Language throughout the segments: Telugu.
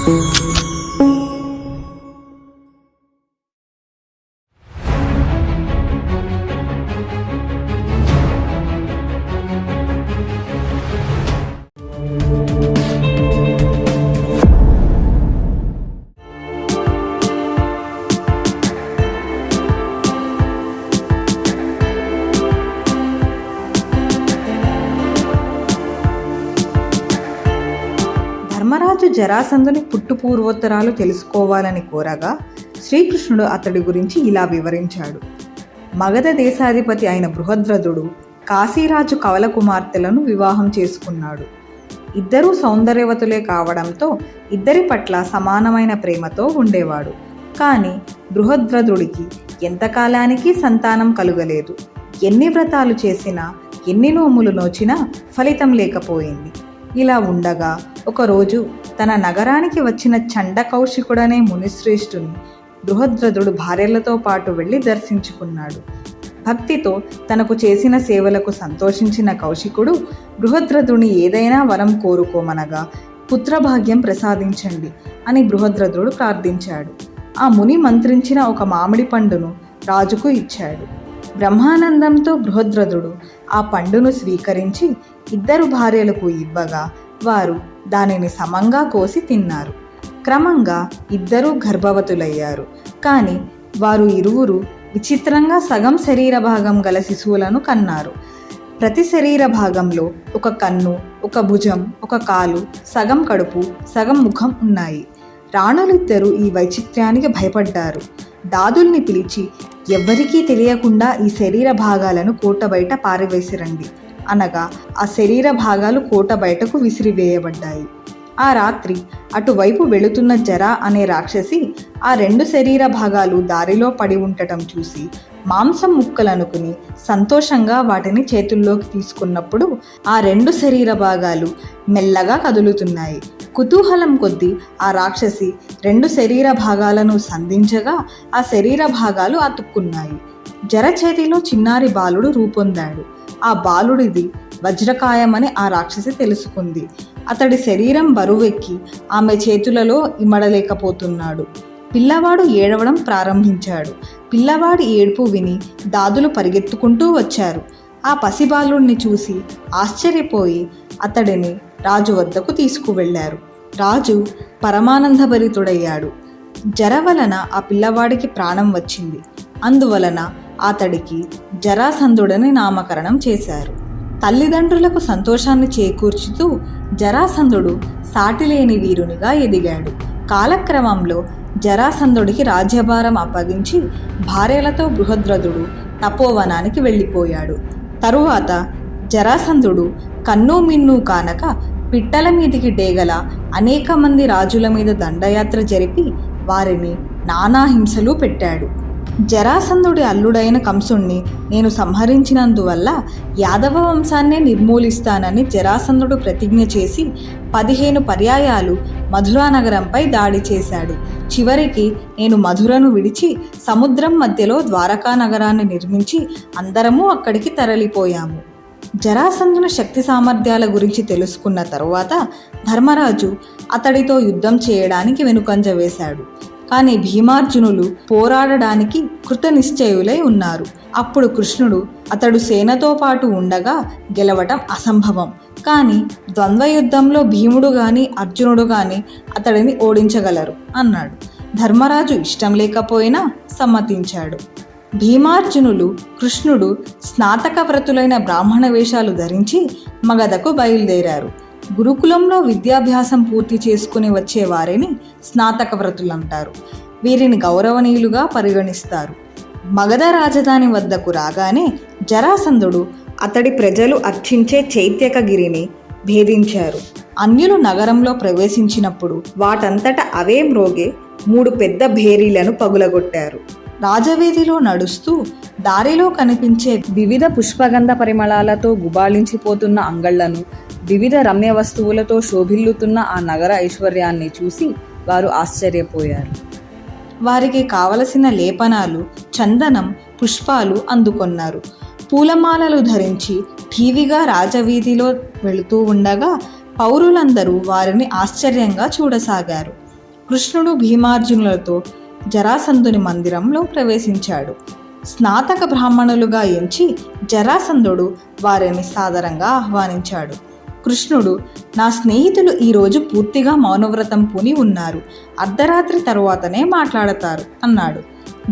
ధర్మరాజు జరాసంధుని పుట్టుపూర్వోత్తరాలు తెలుసుకోవాలని కోరగా శ్రీకృష్ణుడు అతడి గురించి ఇలా వివరించాడు. మగధ దేశాధిపతి అయిన బృహద్రథుడు కాశీరాజు కవల కుమార్తెలను వివాహం చేసుకున్నాడు. ఇద్దరూ సౌందర్యవతులే కావడంతో ఇద్దరి పట్ల సమానమైన ప్రేమతో ఉండేవాడు. కానీ బృహద్రథుడికి ఎంతకాలానికి సంతానం కలుగలేదు. ఎన్ని వ్రతాలు చేసినా, ఎన్ని నోములు నోచినా ఫలితం లేకపోయింది. ఇలా ఉండగా ఒకరోజు తన నగరానికి వచ్చిన చండకౌశికుడనే మునిశ్రేష్ఠుని బృహద్రథుడు భార్యలతో పాటు వెళ్ళి దర్శించుకున్నాడు. భక్తితో తనకు చేసిన సేవలకు సంతోషించిన కౌశికుడు బృహద్రథుని ఏదైనా వరం కోరుకోమనగా పుత్రభాగ్యం ప్రసాదించండి అని బృహద్రథుడు ప్రార్థించాడు. ఆ ముని మంత్రించిన ఒక మామిడి పండును రాజుకు ఇచ్చాడు. బ్రహ్మానందంతో బృహద్రథుడు ఆ పండును స్వీకరించి ఇద్దరు భార్యలకు ఇవ్వగా వారు దానిని సమంగా కోసి తిన్నారు. క్రమంగా ఇద్దరూ గర్భవతులయ్యారు. కానీ వారు ఇరువురు విచిత్రంగా సగం శరీర భాగం గల శిశువులను కన్నారు. ప్రతి శరీర భాగంలో ఒక కన్ను, ఒక భుజం, ఒక కాలు, సగం కడుపు, సగం ముఖం ఉన్నాయి. రాణులిద్దరూ ఈ వైచిత్ర్యానికి భయపడ్డారు. దాదుల్ని పిలిచి ఎవ్వరికీ తెలియకుండా ఈ శరీర భాగాలను కోట బయట పారవేసిరండి అనగా ఆ శరీర భాగాలు కోట బయటకు విసిరివేయబడ్డాయి. ఆ రాత్రి అటువైపు వెళుతున్న జరా అనే రాక్షసి ఆ రెండు శరీర భాగాలు దారిలో పడి ఉండటం చూసి మాంసం ముక్కలనుకుని సంతోషంగా వాటిని చేతుల్లోకి తీసుకున్నప్పుడు ఆ రెండు శరీర భాగాలు మెల్లగా కదులుతున్నాయి. కుతూహలం కొద్దీ ఆ రాక్షసి రెండు శరీర భాగాలను సంధించగా ఆ శరీర భాగాలు అతుక్కున్నాయి. జర చేతిలో చిన్నారి బాలుడు రూపొందాడు. ఆ బాలుడిది వజ్రకాయమని ఆ రాక్షసి తెలుసుకుంది. అతడి శరీరం బరువెక్కి ఆమె చేతులలో ఇమడలేకపోతున్నాడు. పిల్లవాడు ఏడవడం ప్రారంభించాడు. పిల్లవాడి ఏడుపు విని దాదులు పరిగెత్తుకుంటూ వచ్చారు. ఆ పసిబాలుడిని చూసి ఆశ్చర్యపోయి అతడిని రాజు వద్దకు తీసుకువెళ్లారు. రాజు పరమానందభరితుడయ్యాడు. జర వలన ఆ పిల్లవాడికి ప్రాణం వచ్చింది. అందువలన అతడికి జరాసంధుడని నామకరణం చేశారు. తల్లిదండ్రులకు సంతోషాన్ని చేకూర్చుతూ జరాసంధుడు సాటిలేని వీరునిగా ఎదిగాడు. కాలక్రమంలో జరాసంధుడికి రాజ్యభారం అప్పగించి భార్యలతో బృహద్రథుడు తపోవనానికి వెళ్ళిపోయాడు. తరువాత జరాసంధుడు కన్ను మిన్ను కానక పిట్టల మీదికి డేగల అనేక మంది రాజుల మీద దండయాత్ర జరిపి వారిని నానా హింసలు పెట్టాడు. జరాసంధుడి అల్లుడైన కంసుణ్ణి నేను సంహరించినందువల్ల యాదవ వంశాన్నే నిర్మూలిస్తానని జరాసంధుడు ప్రతిజ్ఞ చేసి 15 పర్యాయాలు మధురా నగరంపై దాడి చేశాడు. చివరికి నేను మధురను విడిచి సముద్రం మధ్యలో ద్వారకా నగరాన్ని నిర్మించి అందరము అక్కడికి తరలిపోయాము. జరాసంధుని శక్తి సామర్థ్యాల గురించి తెలుసుకున్న తరువాత ధర్మరాజు అతడితో యుద్ధం చేయడానికి వెనుకంజ వేశాడు. కానీ భీమార్జునులు పోరాడడానికి కృతనిశ్చయులై ఉన్నారు. అప్పుడు కృష్ణుడు అతడు సేనతో పాటు ఉండగా గెలవటం అసంభవం, కానీ ద్వంద్వ యుద్ధంలో భీముడు గాని అర్జునుడు గాని అతడిని ఓడించగలరు అన్నాడు. ధర్మరాజు ఇష్టం లేకపోయినా సమ్మతించాడు. భీమార్జునులు కృష్ణుడు స్నాతక వ్రతులైన బ్రాహ్మణ వేషాలు ధరించి మగధకు బయలుదేరారు. గురుకులంలో విద్యాభ్యాసం పూర్తి చేసుకుని వచ్చే వారిని స్నాతక వ్రతులంటారు. వీరిని గౌరవనీయులుగా పరిగణిస్తారు. మగధ రాజధాని వద్దకు రాగానే జరాసంధుడు అతడి ప్రజలు అర్చించే చైత్యకగిరిని భేదించారు. అన్యులు నగరంలో ప్రవేశించినప్పుడు వాటంతట అవే మ్రోగే 3 పెద్ద భేరీలను పగులగొట్టారు. రాజవీధిలో నడుస్తూ దారిలో కనిపించే వివిధ పుష్పగంధ పరిమళాలతో గుబాళించిపోతున్న అంగళ్లను, వివిధ రమ్య వస్తువులతో శోభిల్లుతున్న ఆ నగర ఐశ్వర్యాన్ని చూసి వారు ఆశ్చర్యపోయారు. వారికి కావలసిన లేపనాలు, చందనం, పుష్పాలు అందుకొన్నారు. పూలమాలలు ధరించి ఠీవిగా రాజవీధిలో వెళుతూ ఉండగా పౌరులందరూ వారిని ఆశ్చర్యంగా చూడసాగారు. కృష్ణుడు భీమార్జునులతో జరాసంధుని మందిరంలో ప్రవేశించాడు. స్నాతక బ్రాహ్మణులుగా ఎంచి జరాసంధుడు వారిని సాదరంగా ఆహ్వానించాడు. కృష్ణుడు, నా స్నేహితులు ఈరోజు పూర్తిగా మౌనవ్రతం పూని ఉన్నారు, అర్ధరాత్రి తరువాతనే మాట్లాడతారు అన్నాడు.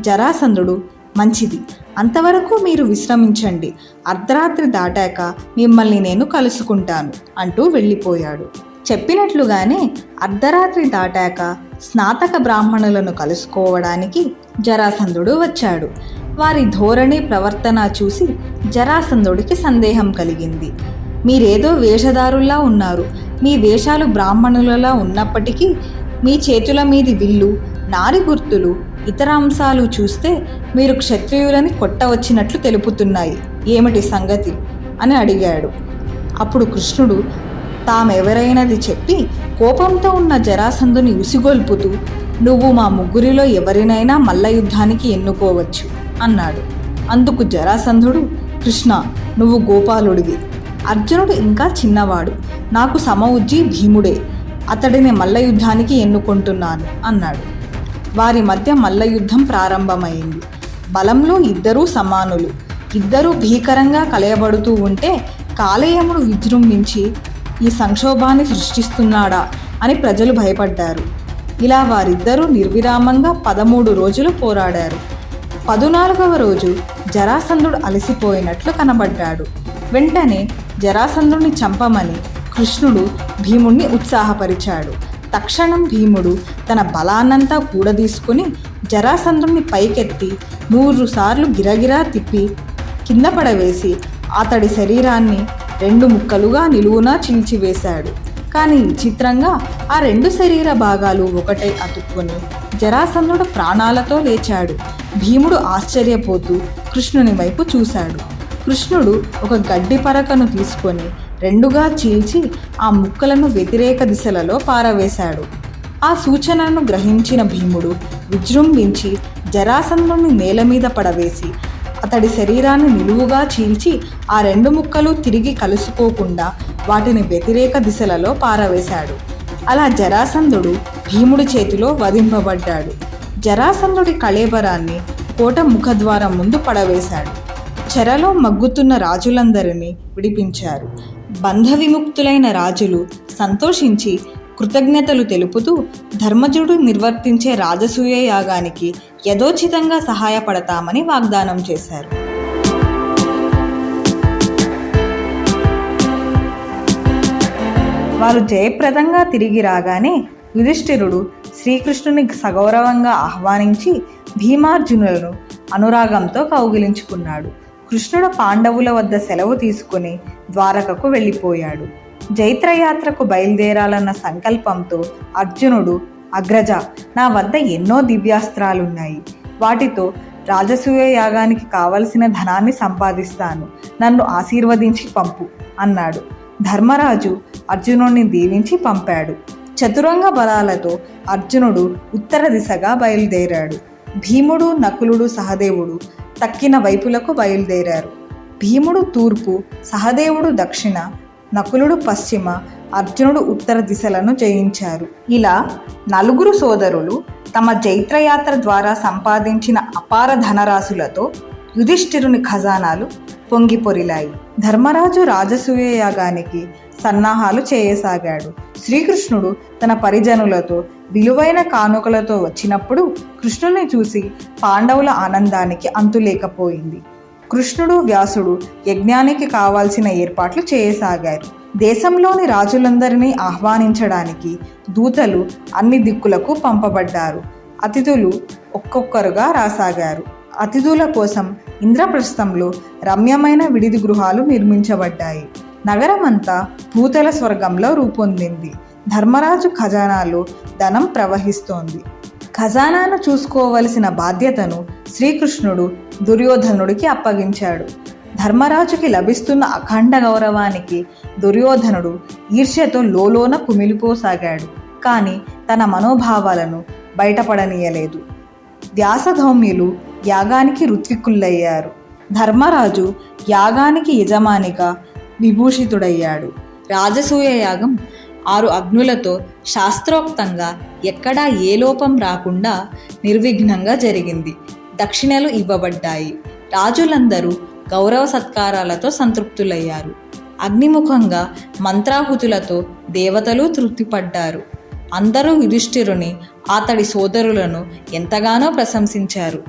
జరాసంధుడు, మంచిది, అంతవరకు మీరు విశ్రమించండి, అర్ధరాత్రి దాటాక మిమ్మల్ని నేను కలుసుకుంటాను అంటూ వెళ్ళిపోయాడు. చెప్పినట్లుగానే అర్ధరాత్రి దాటాక స్నాతక బ్రాహ్మణులను కలుసుకోవడానికి జరాసంధుడు వచ్చాడు. వారి ధోరణి ప్రవర్తన చూసి జరాసంధుడికి సందేహం కలిగింది. మీరేదో వేషధారుల్లా ఉన్నారు, మీ వేషాలు బ్రాహ్మణులలా ఉన్నప్పటికీ మీ చేతుల మీది విల్లు, నారి గుర్తులు, ఇతర అంశాలు చూస్తే మీరు క్షత్రియులని కొట్టవచ్చినట్లు తెలుపుతున్నాయి, ఏమిటి సంగతి అని అడిగాడు. అప్పుడు కృష్ణుడు తామెవరైనది చెప్పి కోపంతో ఉన్న జరాసంధుని ఉసిగొల్పుతూ, నువ్వు మా ముగ్గురిలో ఎవరినైనా మల్ల యుద్ధానికి ఎన్నుకోవచ్చు అన్నాడు. అందుకు జరాసంధుడు, కృష్ణ, నువ్వు గోపాలుడివి, అర్జునుడు ఇంకా చిన్నవాడు, నాకు సమవుజ్జి భీముడే, అతడిని మల్ల యుద్ధానికి ఎన్నుకుంటున్నాను అన్నాడు. వారి మధ్య మల్ల యుద్ధం ప్రారంభమైంది. బలంలో ఇద్దరూ సమానులు. ఇద్దరూ భీకరంగా కలయబడుతూ ఉంటే కాలయముడు విజృంభించి ఈ సంక్షోభాన్ని సృష్టిస్తున్నాడా అని ప్రజలు భయపడ్డారు. ఇలా వారిద్దరూ నిర్విరామంగా 13 రోజులు పోరాడారు. 14వ రోజు జరాసంధుడు అలసిపోయినట్లు కనబడ్డాడు. వెంటనే జరాసంధుడిని చంపమని కృష్ణుడు భీముణ్ణి ఉత్సాహపరిచాడు. తక్షణం భీముడు తన బలాన్నంతా కూడదీసుకుని జరాసంధుడిని పైకెత్తి 100 సార్లు గిరగిరా తిప్పి కింద పడవేసి అతడి శరీరాన్ని 2 ముక్కలుగా నిలువునా చీల్చివేశాడు. కానీ విచిత్రంగా ఆ 2 శరీర భాగాలు ఒకటై అతుక్కొని జరాసంధుడు ప్రాణాలతో లేచాడు. భీముడు ఆశ్చర్యపోతూ కృష్ణుని వైపు చూశాడు. కృష్ణుడు ఒక గడ్డి పరకను తీసుకొని 2గా చీల్చి ఆ ముక్కలను వ్యతిరేక దిశలలో పారవేశాడు. ఆ సూచనను గ్రహించిన భీముడు విజృంభించి జరాసంధుడిని నేల మీద పడవేసి అతడి శరీరాన్ని నిలువుగా చీల్చి ఆ 2 ముక్కలు తిరిగి కలుసుకోకుండా వాటిని వ్యతిరేక దిశలలో పారవేశాడు. అలా జరాసంధుడు భీముడి చేతిలో వధింపబడ్డాడు. జరాసంధుడి కళేబరాన్ని కోట ముఖద్వారం ముందు పడవేశాడు. చెరలో మగ్గుతున్న రాజులందరినీ విడిపించారు. బంధ విముక్తులైన రాజులు సంతోషించి కృతజ్ఞతలు తెలుపుతూ ధర్మజుడు నిర్వర్తించే రాజసూయ యాగానికి యథోచితంగా సహాయపడతామని వాగ్దానం చేశారు. వారు జయప్రదంగా తిరిగి రాగానే యుధిష్ఠిరుడు శ్రీకృష్ణుని సగౌరవంగా ఆహ్వానించి భీమార్జునులను అనురాగంతో కౌగిలించుకున్నాడు. కృష్ణుడు పాండవుల వద్ద సెలవు తీసుకుని ద్వారకకు వెళ్ళిపోయాడు. జైత్రయాత్రకు బయలుదేరాలన్న సంకల్పంతో అర్జునుడు, అగ్రజ, నా వద్ద ఎన్నో దివ్యాస్త్రాలున్నాయి, వాటితో రాజసూయ యాగానికి కావలసిన ధనాన్ని సంపాదిస్తాను, నన్ను ఆశీర్వదించి పంపు అన్నాడు. ధర్మరాజు అర్జునుడిని దీవించి పంపాడు. చతురంగ బలాలతో అర్జునుడు ఉత్తర దిశగా బయలుదేరాడు. భీముడు, నకులుడు, సహదేవుడు తక్కిన వైపులకు బయలుదేరారు. భీముడు తూర్పు, సహదేవుడు దక్షిణ, నకులుడు పశ్చిమ, అర్జునుడు ఉత్తర దిశలను జయించారు. ఇలా 4 సోదరులు తమ జైత్రయాత్ర ద్వారా సంపాదించిన అపార ధనరాశులతో యుధిష్ఠిరుని ఖజానాలు పొంగిపొరిలాయి. ధర్మరాజు రాజసూయ యాగానికి సన్నాహాలు చేయసాగాడు. శ్రీకృష్ణుడు తన పరిజనులతో విలువైన కానుకలతో వచ్చినప్పుడు కృష్ణుని చూసి పాండవుల ఆనందానికి అంతులేకపోయింది. కృష్ణుడు, వ్యాసుడు యజ్ఞానికి కావాల్సిన ఏర్పాట్లు చేయసాగారు. దేశంలోని రాజులందరినీ ఆహ్వానించడానికి దూతలు అన్ని దిక్కులకు పంపబడ్డారు. అతిథులు ఒక్కొక్కరుగా రాసాగారు. అతిథుల కోసం ఇంద్రప్రస్థంలో రమ్యమైన విడిది గృహాలు నిర్మించబడ్డాయి. నగరమంతా భూతల స్వర్గంలో రూపొందింది. ధర్మరాజు ఖజానాలో ధనం ప్రవహిస్తోంది. ఖజానాను చూసుకోవలసిన బాధ్యతను శ్రీకృష్ణుడు దుర్యోధనుడికి అప్పగించాడు. ధర్మరాజుకి లభిస్తున్న అఖండ గౌరవానికి దుర్యోధనుడు ఈర్ష్యతో లోలోన కుమిలిపోసాగాడు. కానీ తన మనోభావాలను బయటపడనీయలేదు. వ్యాసధౌమ్యులు యాగానికి ఋత్విక్కులయ్యారు. ధర్మరాజు యాగానికి యజమానిగా విభూషితుడయ్యాడు. రాజసూయ యాగం 6 అగ్నులతో శాస్త్రోక్తంగా ఎక్కడా ఏ లోపం రాకుండా నిర్విఘ్నంగా జరిగింది. దక్షిణలు ఇవ్వబడ్డాయి. రాజులందరూ గౌరవ సత్కారాలతో సంతృప్తులయ్యారు. అగ్నిముఖంగా మంత్రాహుతులతో దేవతలు తృప్తిపడ్డారు. అందరూ యుధిష్ఠిరుని అతడి సోదరులను ఎంతగానో ప్రశంసించారు.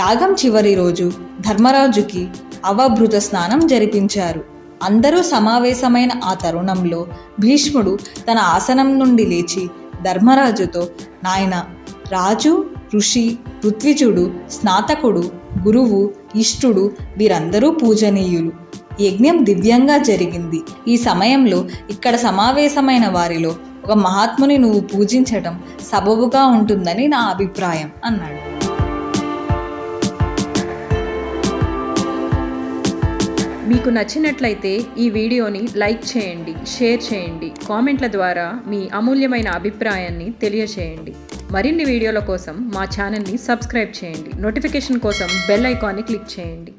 యాగం చివరి రోజు ధర్మరాజుకి అవభృత స్నానం జరిపించారు. అందరూ సమావేశమైన ఆ తరుణంలో భీష్ముడు తన ఆసనం నుండి లేచి ధర్మరాజుతో, నాయన, రాజు, ఋషి, ఋత్విజుడు, స్నాతకుడు, గురువు, ఇష్టుడు వీరందరూ పూజనీయులు. యజ్ఞం దివ్యంగా జరిగింది. ఈ సమయంలో ఇక్కడ సమావేశమైన వారిలో ఒక మహాత్ముని నువ్వు పూజించటం సబబుగా ఉంటుందని నా అభిప్రాయం అన్నాడు. మీకు నచ్చినట్లయితే ఈ వీడియోని లైక్ చేయండి, షేర్ చేయండి, కామెంట్ల ద్వారా మీ అమూల్యమైన అభిప్రాయాన్ని తెలియచేయండి. మరిన్ని వీడియోల కోసం మా ఛానల్ని సబ్స్క్రైబ్ చేయండి. నోటిఫికేషన్ కోసం బెల్ ఐకాన్ని క్లిక్ చేయండి.